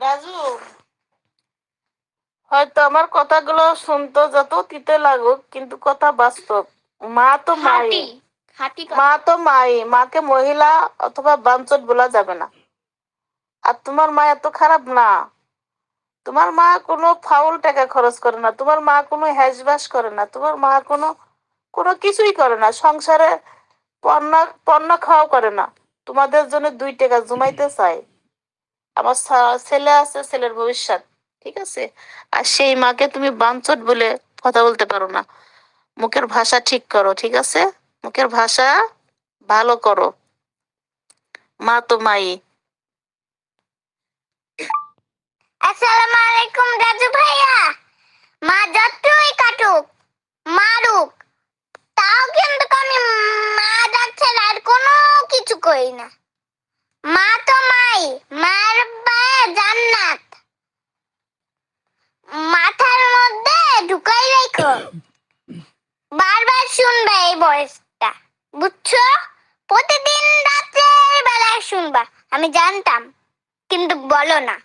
রাজু, হয়তো আমার কথাগুলো শুনতে যত তিতে লাগুক, কিন্তু কথা বাস্তব। মা তো মাই, মা তো মাই, মাকে মহিলা অথবা বাঞ্চট বলা যাবে না। আর তোমার মা এত খারাপ না। তোমার মা কোনো ফাউল টাকা খরচ করে না, তোমার মা কোনো হ্যাসবাস করে না, তোমার মা কোনো কোনো কিছুই করে না, সংসারে পণ্য পণ্য খাওয়াও করে না। তোমাদের জন্য 2 টাকা জমাইতে চায়। আমার ছেলে আছে, ছেলের ভবিষ্যৎ, ঠিক আছে? আর সেই মাকে তুমি বাঞ্চট বলে কথা বলতে পারো না। মুখের ভাষা ঠিক করো, ঠিক আছে? মুখের ভাষা ভালো করো। মা তো মাই। আসসালামু আলাইকুম রাজু ভাইয়া। মা যতই কাটুক মারুক, তাও কিন্তু আমি মা ডাকছে আর কোনো কিছু করি না। মা তো মাই, মার পায়ে জান্নাত মাথার মধ্যে ঢুকাই রাখো। বারবার শুনবে এই ভয়েসটা, বুঝছো? প্রতিদিন রাত্রের বেলায় শুনবা। আমি জানতাম, কিন্তু বলো না।